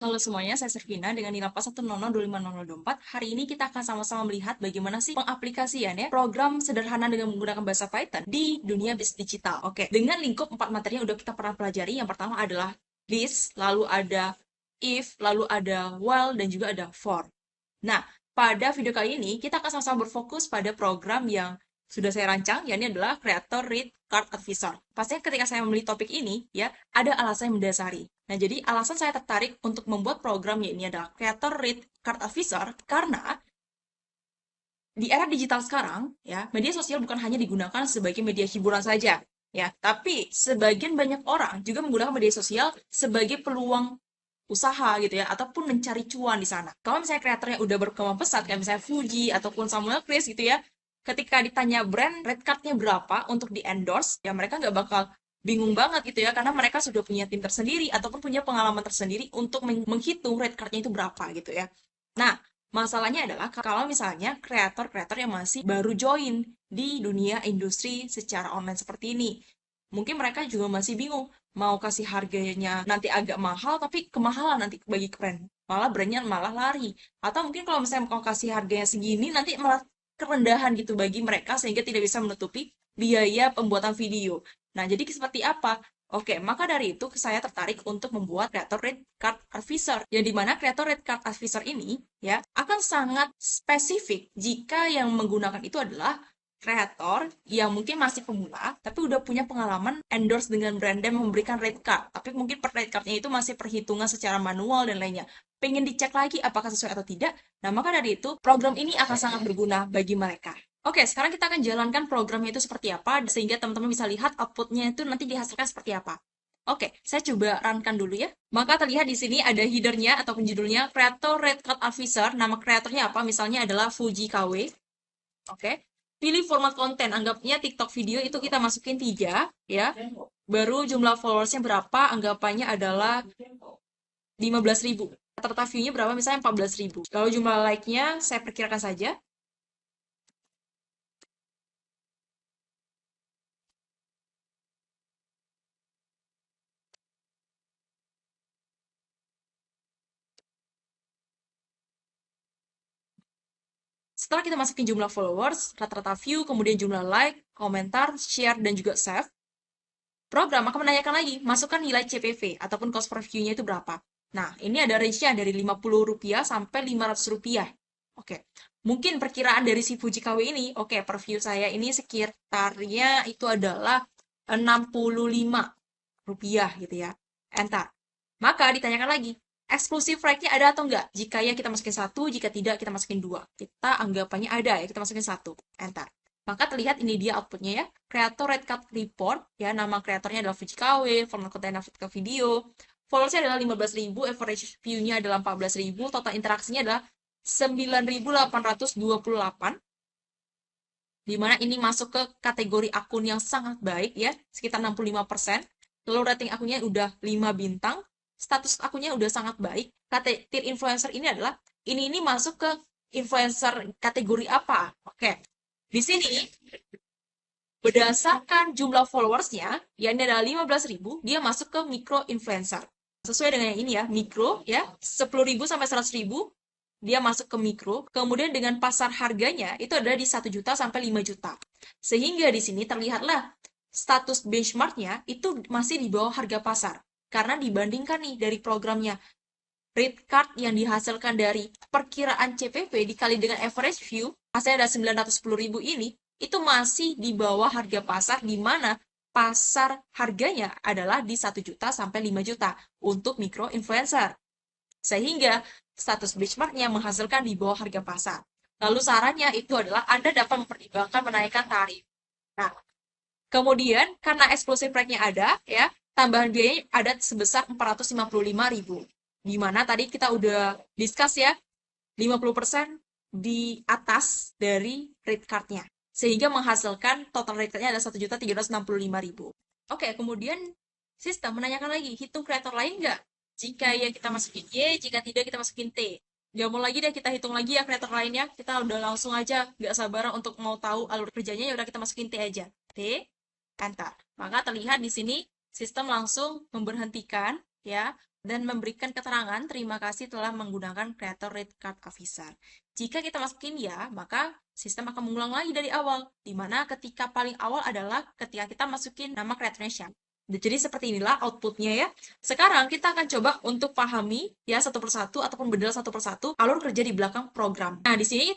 Halo semuanya, saya Servina dengan nilai 100250024. Hari ini kita akan sama-sama melihat bagaimana sih pengaplikasian ya program sederhana dengan menggunakan bahasa Python di dunia bisnis digital. Oke, dengan lingkup 4 materi yang udah kita pernah pelajari. Yang pertama adalah this, lalu ada if, lalu ada while, dan juga ada for. Nah, pada video kali ini kita akan sama-sama berfokus pada program yang sudah saya rancang, yakni adalah Creator Read Card Advisor. Pastinya ketika saya memilih topik ini, ya, ada alasan yang mendasari. Nah, jadi alasan saya tertarik untuk membuat program ini adalah Creator Read Card Advisor karena di era digital sekarang, ya, media sosial bukan hanya digunakan sebagai media hiburan saja, ya, tapi sebagian banyak orang juga menggunakan media sosial sebagai peluang usaha gitu ya, ataupun mencari cuan di sana. Kalau misalnya kreatornya udah berkembang pesat, kayak misalnya Fuji ataupun Samuel Chris gitu ya, ketika ditanya brand red cardnya berapa untuk di endorse, ya mereka nggak bakal bingung banget gitu ya, karena mereka sudah punya tim tersendiri ataupun punya pengalaman tersendiri untuk menghitung red cardnya itu berapa gitu ya. Nah, masalahnya adalah kalau misalnya kreator-kreator yang masih baru join di dunia industri secara online seperti ini. Mungkin mereka juga masih bingung mau kasih harganya nanti agak mahal tapi kemahalan nanti bagi brand. Malah brandnya malah lari. Atau mungkin kalau misalnya mau kasih harganya segini nanti malah kerendahan gitu bagi mereka sehingga tidak bisa menutupi biaya pembuatan video. Nah, jadi seperti apa? Oke, maka dari itu saya tertarik untuk membuat Creator Red Card Advisor. Yang dimana Creator Red Card Advisor ini ya akan sangat spesifik jika yang menggunakan itu adalah kreator yang mungkin masih pemula, tapi udah punya pengalaman endorse dengan brand dan memberikan red card. Tapi mungkin per red cardnya itu masih perhitungan secara manual dan lainnya. Pengen dicek lagi apakah sesuai atau tidak. Nah, maka dari itu, program ini akan sangat berguna bagi mereka. Oke, sekarang kita akan jalankan programnya itu seperti apa, sehingga teman-teman bisa lihat outputnya itu nanti dihasilkan seperti apa. Oke, saya coba runkan dulu ya. Maka terlihat di sini ada headernya atau penjudulnya Creator Red Card Advisor. Nama kreatornya apa? Misalnya adalah Fuji KW. Oke. Pilih format konten, anggapnya TikTok video itu kita masukin 3, ya. Baru jumlah followersnya berapa, anggapannya adalah 15.000. Rata-rata view-nya berapa, misalnya 14.000. Lalu jumlah like-nya saya perkirakan saja. Setelah kita masukin jumlah followers, rata-rata view, kemudian jumlah like, komentar, share, dan juga save, program akan menanyakan lagi, masukkan nilai CPV ataupun cost per view-nya itu berapa. Nah, ini ada range-nya dari Rp50 sampai Rp500. Oke, mungkin perkiraan dari si Fuji KW ini, oke, per view saya ini sekitarnya itu adalah Rp65 gitu ya. Enter. Maka ditanyakan lagi, eksklusif right-nya ada atau enggak? Jika ya kita masukin 1, jika tidak kita masukin 2. Kita anggapannya ada ya, kita masukin 1. Enter. Maka terlihat ini dia outputnya ya. Creator Red Card Report, ya nama kreatornya adalah Fuji KW, format konten ke video. Followersnya adalah 15.000, average view-nya adalah 14.000, total interaksinya adalah 9.828, di mana ini masuk ke kategori akun yang sangat baik ya, sekitar 65%. Lalu rating akunnya udah 5 bintang, status akunnya udah sangat baik. Tier influencer ini adalah, ini masuk ke influencer kategori apa? Oke, di sini berdasarkan jumlah followersnya, yang ini adalah 15.000, dia masuk ke micro influencer. Sesuai dengan yang ini ya, mikro ya, 10.000 sampai 100.000, dia masuk ke mikro. Kemudian dengan pasar harganya itu ada di 1 juta sampai 5 juta. Sehingga di sini terlihatlah status benchmarknya itu masih di bawah harga pasar. Karena dibandingkan nih dari programnya, rate card yang dihasilkan dari perkiraan CPV dikali dengan average view, hasilnya ada 910.000 ini, itu masih di bawah harga pasar, di mana pasar harganya adalah di 1 juta sampai 5 juta untuk micro influencer. Sehingga status benchmarknya menghasilkan di bawah harga pasar. Lalu sarannya itu adalah Anda dapat mempertimbangkan menaikkan tarif. Nah, kemudian karena exclusive rate-nya ada, ya, tambahan biayanya ada sebesar 455.000. Di mana tadi kita udah discuss ya, 50% di atas dari rate card-nya. Sehingga menghasilkan total rate card-nya ada 1.365.000. Oke, kemudian sistem menanyakan lagi, hitung kreator lain nggak? Jika ya kita masukin Y, jika tidak kita masukin T. Gak mau lagi deh kita hitung lagi ya kreator lainnya. Kita udah langsung aja, nggak sabaran untuk mau tahu alur kerjanya, ya udah kita masukin T aja. T, enter. Maka terlihat di sini sistem langsung memberhentikan ya dan memberikan keterangan terima kasih telah menggunakan Creator Rate Card Officer. Jika kita masukin ya, maka sistem akan mengulang lagi dari awal, di mana ketika paling awal adalah ketika kita masukin nama kreatornya siapa. Jadi seperti inilah outputnya ya. Sekarang kita akan coba untuk pahami ya satu persatu ataupun bedah satu persatu alur kerja di belakang program. Nah, di sini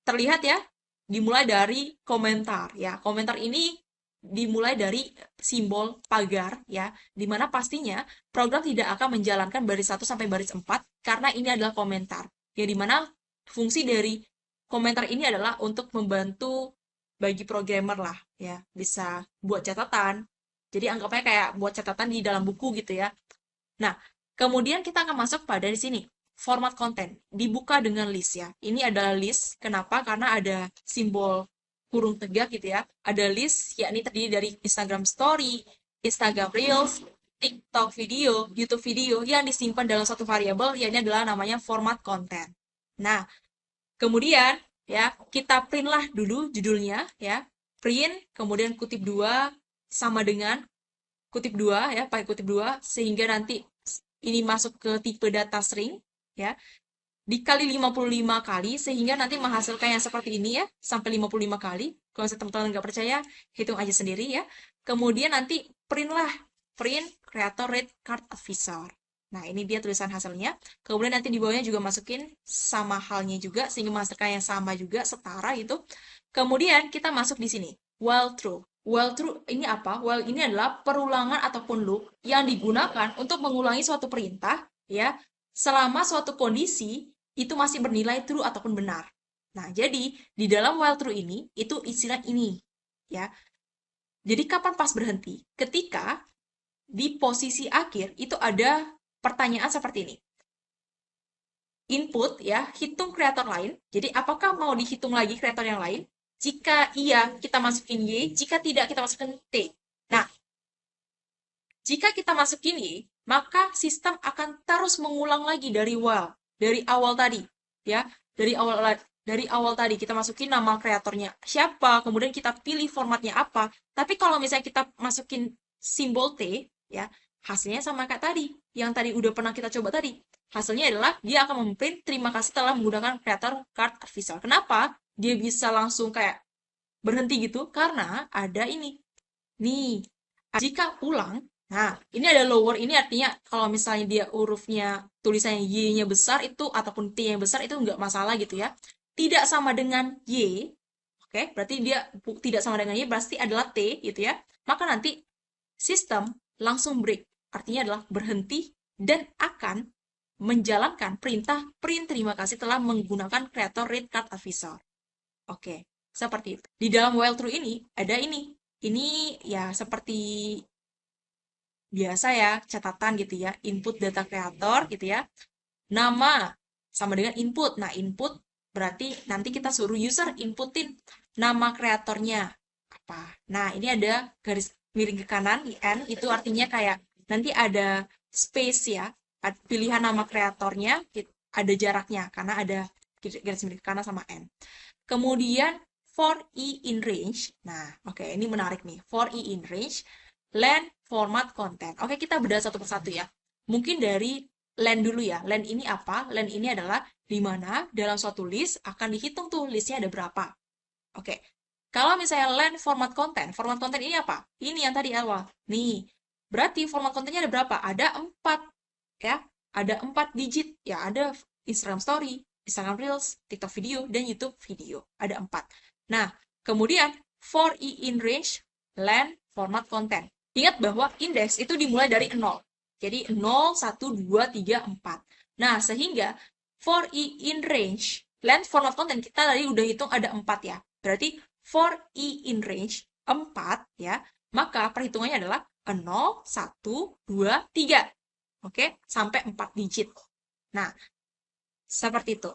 terlihat ya, dimulai dari komentar ya. Komentar ini dimulai dari simbol pagar ya, dimana pastinya program tidak akan menjalankan baris 1 sampai baris 4 karena ini adalah komentar. Ya, dimana fungsi dari komentar ini adalah untuk membantu bagi programmer lah ya, bisa buat catatan. Jadi anggapnya kayak buat catatan di dalam buku gitu ya. Nah, kemudian kita akan masuk pada di sini format konten, dibuka dengan list ya. Ini adalah list, kenapa? Karena ada simbol kurung tegak gitu ya. Ada list, yakni terdiri dari Instagram Story, Instagram Reels, TikTok video, YouTube video yang disimpan dalam satu variabel, yakni adalah namanya format konten. Nah, kemudian ya kita print lah dulu judulnya ya. Print, kemudian kutip 2 sama dengan kutip 2 ya, pakai kutip 2 sehingga nanti ini masuk ke tipe data string ya, dikali 55 kali sehingga nanti menghasilkan yang seperti ini ya, sampai 55 kali. Kalau misalnya teman-teman nggak percaya, hitung aja sendiri ya. Kemudian nanti print lah, print creator rate card officer. Nah, ini dia tulisan hasilnya. Kemudian nanti di bawahnya juga masukin sama halnya juga sehingga menghasilkan yang sama juga, setara itu. Kemudian kita masuk di sini, while true. While true ini apa? While ini adalah perulangan ataupun loop yang digunakan untuk mengulangi suatu perintah ya, selama suatu kondisi itu masih bernilai true ataupun benar. Nah, jadi di dalam while true ini itu istilah ini ya. Jadi kapan pas berhenti? Ketika di posisi akhir itu ada pertanyaan seperti ini. Input ya, hitung kreator lain. Jadi apakah mau dihitung lagi kreator yang lain? Jika iya, kita masukin Y. Jika tidak, kita masukin T. Nah, jika kita masukin Y, maka sistem akan terus mengulang lagi dari while, dari awal tadi, ya, dari awal tadi kita masukin nama kreatornya siapa, kemudian kita pilih formatnya apa. Tapi kalau misalnya kita masukin simbol T, ya, hasilnya sama kayak tadi, yang tadi udah pernah kita coba tadi. Hasilnya adalah dia akan memprint terima kasih telah menggunakan creator card official. Kenapa? Dia bisa langsung kayak berhenti gitu karena ada ini. Nih, jika ulang, nah ini ada lower, ini artinya kalau misalnya dia hurufnya tulisannya Y-nya besar itu ataupun T-nya besar itu nggak masalah gitu ya. Tidak sama dengan Y, oke, berarti dia tidak sama dengan Y berarti adalah T gitu ya. Maka nanti sistem langsung break, artinya adalah berhenti dan akan menjalankan perintah print terima kasih telah menggunakan creator rate card officer. Oke, seperti itu. Di dalam while true ini ada ini. Ini ya seperti biasa ya, catatan gitu ya, input data creator gitu ya. Nama sama dengan input. Nah, input berarti nanti kita suruh user inputin nama kreatornya apa. Nah, ini ada garis miring ke kanan, N, itu artinya kayak nanti ada space ya, pilihan nama kreatornya, ada jaraknya, karena ada garis miring ke kanan sama N. Kemudian for E in range. Nah, oke, ini menarik nih. For E in range, len format content. Oke, kita bedah satu persatu ya. Mungkin dari len dulu ya. Len ini apa? Len ini adalah di mana dalam suatu list akan dihitung tuh listnya ada berapa. Oke. Kalau misalnya len format konten ini apa? Ini yang tadi awal. Nih, berarti format kontennya ada berapa? Ada 4 ya. Ada 4 digit. Ya, ada Instagram Story, Instagram Reels, TikTok video, dan YouTube video. Ada 4. Nah, kemudian for E in range, len format konten. Ingat bahwa indeks itu dimulai dari 0. Jadi 0, 1, 2, 3, 4. Nah, sehingga for E in range, len format konten kita tadi udah hitung ada 4 ya. Berarti for E in range 4 ya, maka perhitungannya adalah 0, 1, 2, 3. Oke, sampai 4 digit. Nah, seperti itu.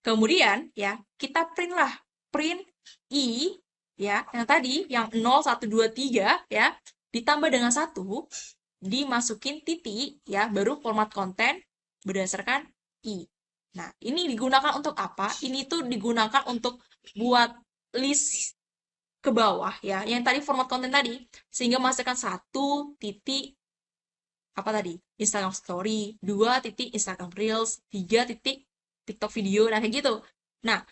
Kemudian ya, kita print lah. Print I ya, yang tadi yang 0, 1, 2, 3 ya, ditambah dengan 1, dimasukin titik ya, baru format konten berdasarkan I. Nah, ini digunakan untuk apa? Ini tuh digunakan untuk buat list ke bawah ya, yang tadi format konten tadi, sehingga menghasilkan 1 titik apa tadi? Instagram Story, 2 titik Instagram Reels, 3 titik TikTok video, nah kayak gitu. Nah,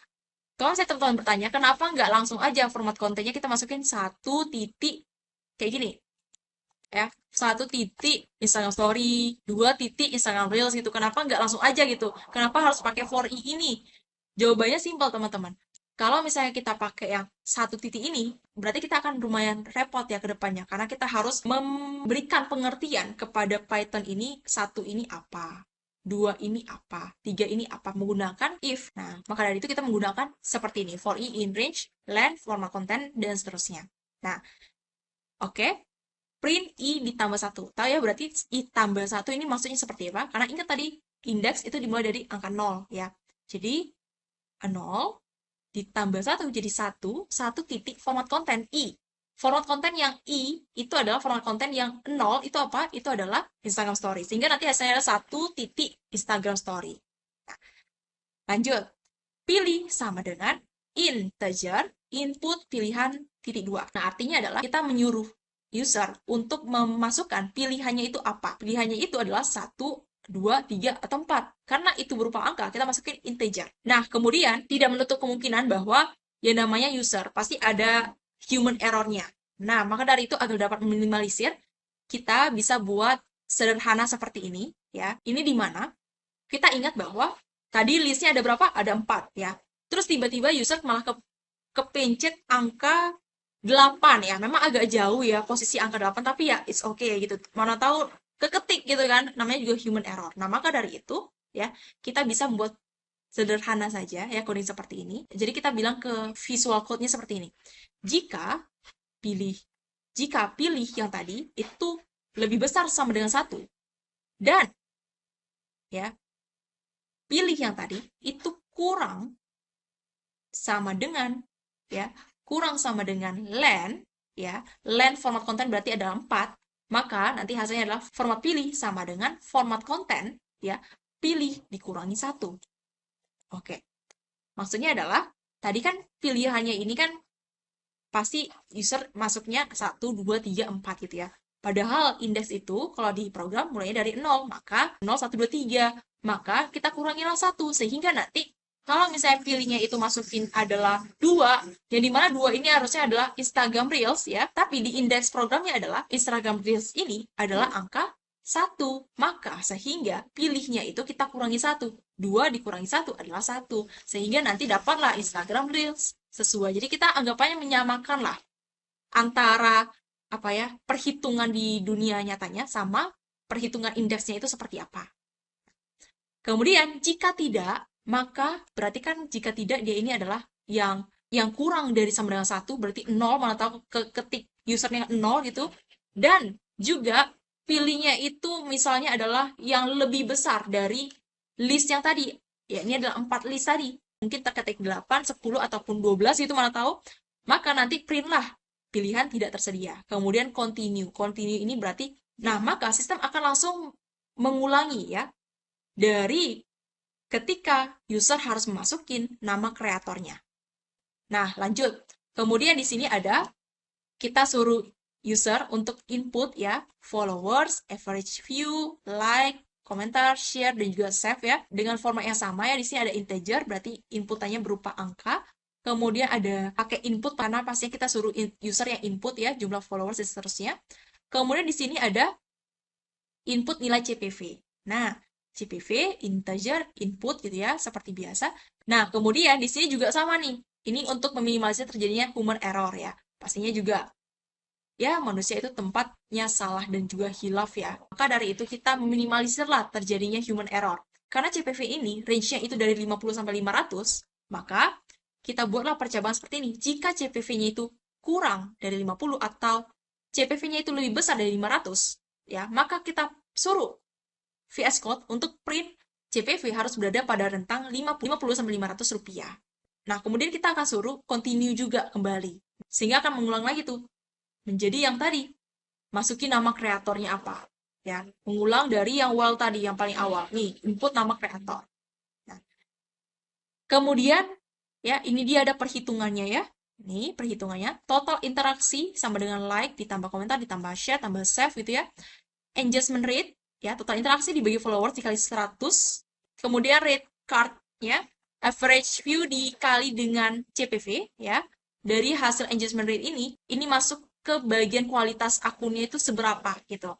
kalau saya teman-teman bertanya, kenapa nggak langsung aja format kontennya kita masukin 1 titik kayak gini? Ya, 1 titik Instagram Story, 2 titik Instagram Reels gitu. Kenapa nggak langsung aja gitu? Kenapa harus pakai for i ini? Jawabannya simpel, teman-teman. Kalau misalnya kita pakai yang 1 titik ini, berarti kita akan lumayan repot ya ke depannya. Karena kita harus memberikan pengertian kepada Python ini, 1 ini apa, 2 ini apa, 3 ini apa, menggunakan if. Nah, maka dari itu kita menggunakan seperti ini, for i in range, length, format content, dan seterusnya. Nah, oke. Print i ditambah 1. Tahu ya, berarti i tambah 1 ini maksudnya seperti apa? Karena ingat tadi, indeks itu dimulai dari angka 0 ya. Jadi, 0 ditambah 1 jadi 1 titik format konten i. Format konten yang i itu adalah format konten yang 0 itu apa? Itu adalah Instagram Story. Sehingga nanti hasilnya adalah 1 titik Instagram Story. Nah, lanjut. Pilih sama dengan integer input pilihan titik 2. Nah, artinya adalah kita menyuruh user untuk memasukkan pilihannya itu apa. Pilihannya itu adalah 1, 2, 3, atau 4. Karena itu berupa angka, kita masukin integer. Nah, kemudian tidak menutup kemungkinan bahwa yang namanya user pasti ada human error-nya. Nah, maka dari itu agar dapat meminimalisir, kita bisa buat sederhana seperti ini. Ya, ini di mana kita ingat bahwa tadi listnya ada berapa? Ada 4 ya. Terus tiba-tiba user malah kepencet angka 8 ya. Memang agak jauh ya posisi angka 8, tapi ya it's okay gitu. Mana tahu keketik gitu kan, namanya juga human error. Nah, maka dari itu ya, kita bisa membuat sederhana saja ya coding seperti ini. Jadi kita bilang ke visual code-nya seperti ini. Jika pilih jika pilih yang tadi itu lebih besar sama dengan 1 dan ya pilih yang tadi itu kurang sama dengan ya kurang sama dengan len ya, len format konten berarti adalah 4, maka nanti hasilnya adalah format pilih sama dengan format konten ya, pilih dikurangi 1. Oke. Maksudnya adalah tadi kan pilihannya ini kan pasti user masuknya 1, 2, 3, 4 gitu ya. Padahal indeks itu kalau di program mulainya dari 0, maka 0, 1, 2, 3. Maka kita kurangilah 1, sehingga nanti kalau misalnya pilihnya itu masukin adalah 2, yang dimana 2 ini harusnya adalah Instagram Reels ya, tapi di indeks programnya adalah Instagram Reels ini adalah angka 1. Maka sehingga pilihnya itu kita kurangi 1. 2 dikurangi 1 adalah 1. Sehingga nanti dapatlah Instagram Reels sesuai. Jadi kita anggapannya menyamakan lah antara apa ya, perhitungan di dunia nyatanya sama perhitungan indeksnya itu seperti apa. Kemudian jika tidak, maka berarti kan jika tidak dia ini adalah yang kurang dari sama dengan 1, berarti 0, mana tahu ketik usernya 0 gitu. Dan juga pilihnya itu misalnya adalah yang lebih besar dari list yang tadi. Ya, ini adalah 4 list tadi. Mungkin terketik 8, 10, ataupun 12 itu mana tahu. Maka nanti printlah pilihan tidak tersedia. Kemudian continue. Continue ini berarti, nah maka sistem akan langsung mengulangi ya, dari ketika user harus memasukin nama kreatornya. Nah, lanjut. Kemudian di sini ada kita suruh user untuk input ya, followers, average view, like, komentar, share, dan juga save ya. Dengan format yang sama ya, di sini ada integer, berarti inputannya berupa angka. Kemudian ada pakai input karena pastinya kita suruh user yang input ya, jumlah followers dan seterusnya. Kemudian di sini ada input nilai CPV. Nah, CPV, integer, input gitu ya, seperti biasa. Nah, kemudian di sini juga sama nih. Ini untuk meminimalisir terjadinya human error ya. Pastinya juga ya manusia itu tempatnya salah dan juga hilaf ya. Maka dari itu kita meminimalisirlah terjadinya human error. Karena CPV ini range-nya itu dari 50 sampai 500, maka kita buatlah percobaan seperti ini. Jika CPV-nya itu kurang dari 50 atau CPV-nya itu lebih besar dari 500, ya, maka kita suruh VS Code untuk print CPV harus berada pada rentang 50 sampai 500 rupiah. Nah, kemudian kita akan suruh continue juga kembali. Sehingga akan mengulang lagi tuh. Menjadi yang tadi. Masukin nama kreatornya apa. Ya, mengulang dari yang well tadi, yang paling awal. Nih, input nama kreator. Nah, kemudian, ya, ini dia ada perhitungannya ya. Ini perhitungannya. Total interaksi sama dengan like, ditambah komentar, ditambah share, tambah save gitu ya. engagement rate, ya, total interaksi dibagi followers dikali 100, kemudian rate card, ya, average view dikali dengan CPV, ya, dari hasil engagement rate ini masuk ke bagian kualitas akunnya itu seberapa, gitu.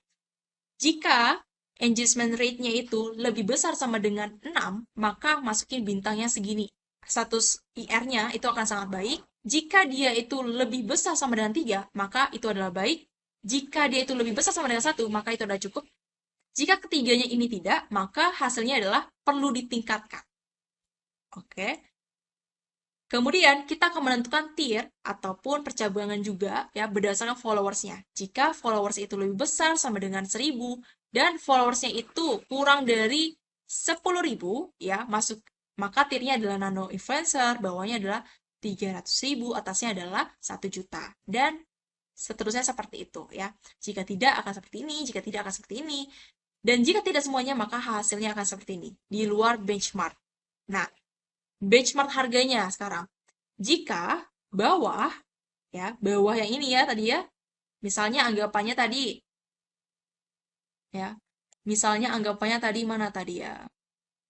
Jika engagement rate-nya itu lebih besar sama dengan 6, maka masukin bintangnya segini. Status IR-nya itu akan sangat baik. Jika dia itu lebih besar sama dengan 3, maka itu adalah baik. Jika dia itu lebih besar sama dengan 1, maka itu adalah cukup. Jika ketiganya ini tidak, maka hasilnya adalah perlu ditingkatkan. Oke. Kemudian kita akan menentukan tier ataupun percabangan juga ya berdasarkan followersnya. Jika followers itu lebih besar sama dengan 1000 dan followersnya itu kurang dari 10.000 ya masuk, maka tiernya adalah nano influencer, bawahnya adalah 300.000, atasnya adalah 1 juta dan seterusnya seperti itu ya. Jika tidak akan seperti ini, jika tidak akan seperti ini. Dan jika tidak semuanya maka hasilnya akan seperti ini di luar benchmark. Nah, benchmark harganya sekarang. Jika bawah, ya, bawah yang ini ya tadi ya, misalnya anggapannya tadi, ya, misalnya anggapannya tadi mana tadi ya?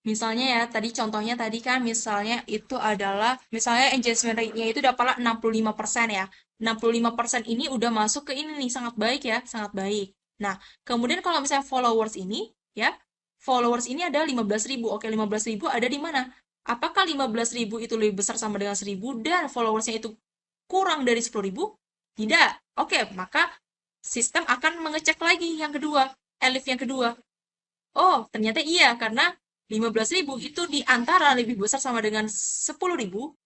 Misalnya ya, tadi contohnya tadi kan misalnya itu adalah, misalnya engagement rate-nya itu dapatlah 65% ya. 65% ini udah masuk ke ini nih, sangat baik ya, sangat baik. Nah, kemudian kalau misalnya followers ini, ya, followers ini ada 15.000. Oke, 15.000 ada di mana? Apakah 15.000 itu lebih besar sama dengan 1.000 dan followersnya itu kurang dari 10.000? Tidak. Oke, maka sistem akan mengecek lagi yang kedua, elif yang kedua. Oh, ternyata iya, karena 15.000 itu di antara lebih besar sama dengan 10.000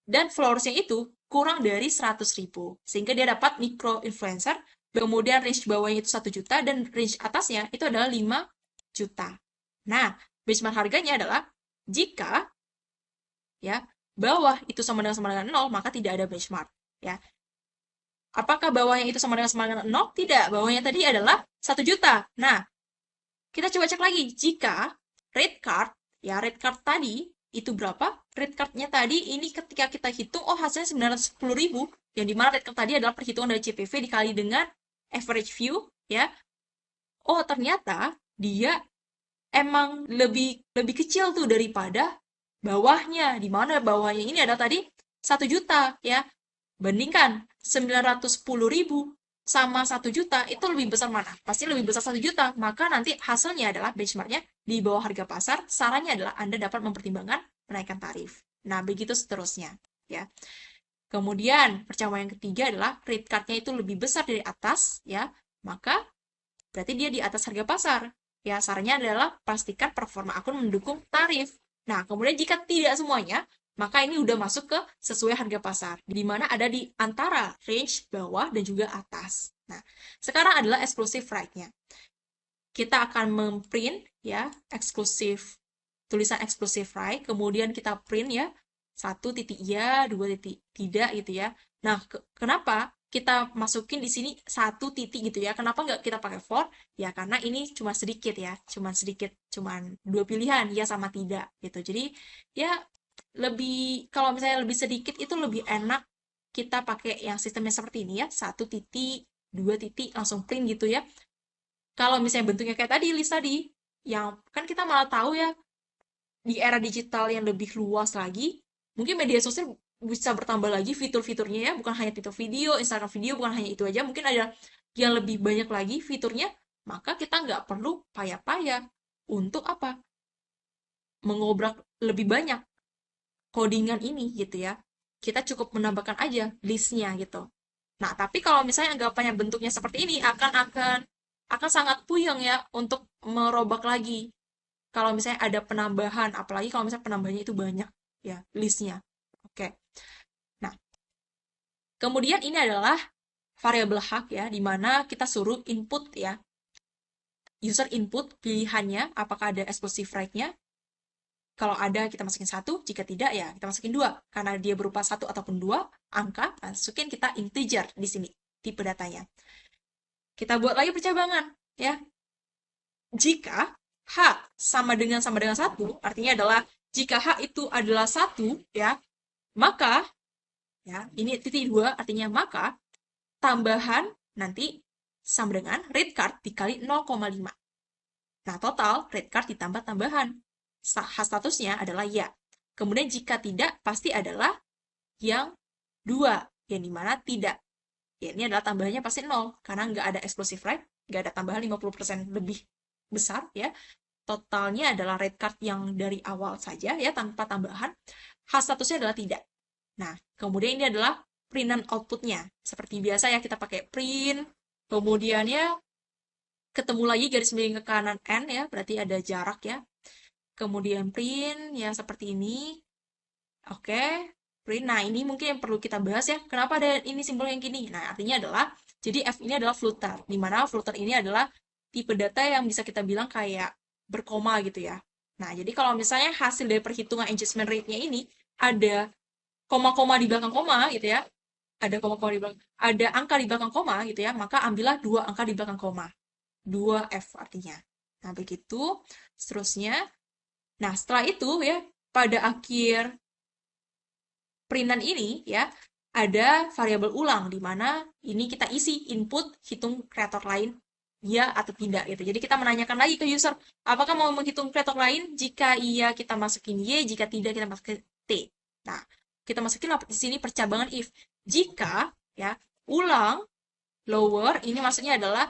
dan followersnya itu kurang dari 100.000. Sehingga dia dapat micro influencer, kemudian range bawahnya itu 1 juta dan range atasnya itu adalah 5 juta. Nah, benchmark harganya adalah jika ya bawah itu sama dengan 0, maka tidak ada benchmark. Ya, apakah bawahnya itu sama dengan 0? Tidak, bawahnya tadi adalah 1 juta. Nah, kita coba cek lagi. Jika rate card, ya rate card tadi itu berapa? Rate cardnya tadi ini ketika kita hitung, oh hasilnya 910.000. Yang dimana rate card tadi adalah perhitungan dari CPV dikali dengan average view, ya. Oh ternyata dia emang lebih kecil tuh daripada bawahnya. Dimana bawahnya ini adalah tadi 1 juta, ya. Bandingkan 910.000 sama 1 juta, itu lebih besar mana? Pasti lebih besar 1 juta. Maka nanti hasilnya adalah benchmarknya di bawah harga pasar. Sarannya adalah Anda dapat mempertimbangkan menaikkan tarif. Nah, begitu seterusnya. Ya. Kemudian, percamaian yang ketiga adalah rate card-nya itu lebih besar dari atas, ya. Maka berarti dia di atas harga pasar. Ya, sarannya adalah pastikan performa akun mendukung tarif. Nah, kemudian jika tidak semuanya, maka ini udah masuk ke sesuai harga pasar, di mana ada di antara range bawah dan juga atas. Nah, sekarang adalah exclusive right-nya. Kita akan memprint ya eksklusif, tulisan exclusive right, kemudian kita print ya 1 titik iya, 2 titik tidak gitu ya. Nah, kenapa kita masukin di sini 1 titik gitu ya? Kenapa nggak kita pakai for? Ya karena ini cuma sedikit ya, cuma sedikit, cuma 2 pilihan ya sama tidak gitu. Jadi ya lebih, kalau misalnya lebih sedikit itu lebih enak kita pakai yang sistemnya seperti ini ya, 1 titik, 2 titik langsung print gitu ya. Kalau misalnya bentuknya kayak tadi list tadi, yang kan kita malah tahu ya di era digital yang lebih luas lagi, mungkin media sosial bisa bertambah lagi fitur-fiturnya ya, bukan hanya TikTok video, Instagram video, bukan hanya itu aja, mungkin ada yang lebih banyak lagi fiturnya, maka kita nggak perlu payah-payah untuk apa? Mengobrak lebih banyak codingan ini gitu ya. Kita cukup menambahkan aja listnya gitu. Nah, tapi kalau misalnya anggapannya bentuknya seperti ini akan sangat puyeng ya untuk merobak lagi. Kalau misalnya ada penambahan, apalagi kalau misalnya penambahannya itu banyak ya listnya. Oke. Nah, kemudian ini adalah variabel hak ya, di mana kita suruh input ya. User input pilihannya, apakah ada exclusive right-nya. Kalau ada, kita masukin 1. Jika tidak, ya kita masukin 2. Karena dia berupa 1 ataupun 2 angka, masukin kita integer di sini, tipe datanya. Kita buat lagi percabangan, ya. Jika H sama dengan 1, artinya adalah jika H itu adalah 1, ya, maka, ya, ini titik 2, artinya maka, tambahan nanti sama dengan rate card dikali 0,5. Nah, total rate card ditambah tambahan. Statusnya adalah ya. Kemudian jika tidak, pasti adalah yang 2, yang dimana tidak. Ya, ini adalah tambahannya pasti 0, karena nggak ada exclusive right, nggak ada tambahan 50% lebih besar, ya. Totalnya adalah rate card yang dari awal saja, ya, tanpa tambahan. Statusnya adalah tidak. Nah, kemudian ini adalah print dan outputnya. Seperti biasa ya, kita pakai print, kemudian ya, ketemu lagi garis miring ke kanan N ya, berarti ada jarak ya. Kemudian print, ya seperti ini. Oke, print. Nah, ini mungkin yang perlu kita bahas ya. Kenapa ada ini simbol yang gini? Nah, artinya adalah, jadi F ini adalah floater. Di mana floater ini adalah tipe data yang bisa kita bilang kayak berkoma gitu ya. Nah, jadi kalau misalnya hasil dari perhitungan adjustment rate-nya ini ada koma-koma di belakang koma gitu ya. Ada koma-koma di belakang, ada angka di belakang koma gitu ya, maka ambillah 2 angka di belakang koma. 2F artinya. Nah, begitu seterusnya. Nah, setelah itu ya, pada akhir printan ini ya, ada variabel ulang, di mana ini kita isi input hitung kreator lain, ya atau tidak gitu. Jadi kita menanyakan lagi ke user, apakah mau menghitung kreator lain? Jika iya, kita masukin Y, jika tidak, kita masukin T. Nah, kita masukin di sini percabangan if. Jika ya, ulang lower, ini maksudnya adalah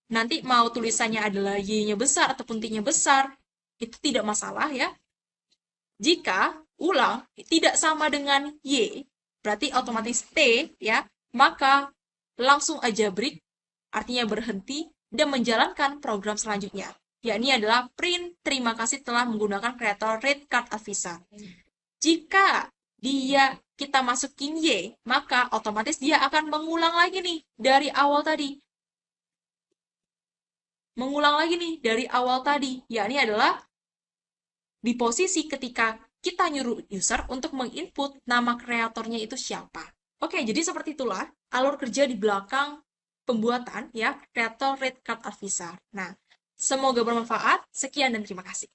nanti mau tulisannya adalah Y-nya besar ataupun T-nya besar, itu tidak masalah ya. Jika ulang tidak sama dengan Y, berarti otomatis T ya, maka langsung aja break, artinya berhenti, dan menjalankan program selanjutnya. Yakni adalah print, terima kasih telah menggunakan creator rate card Avisa. Jika kita masukin Y, maka otomatis dia akan mengulang lagi nih dari awal tadi. Mengulang lagi nih dari awal tadi, yakni adalah di posisi ketika kita nyuruh user untuk menginput nama kreatornya itu siapa. Oke, jadi seperti itulah alur kerja di belakang pembuatan ya creator rate card Avisa. Nah, semoga bermanfaat. Sekian dan terima kasih.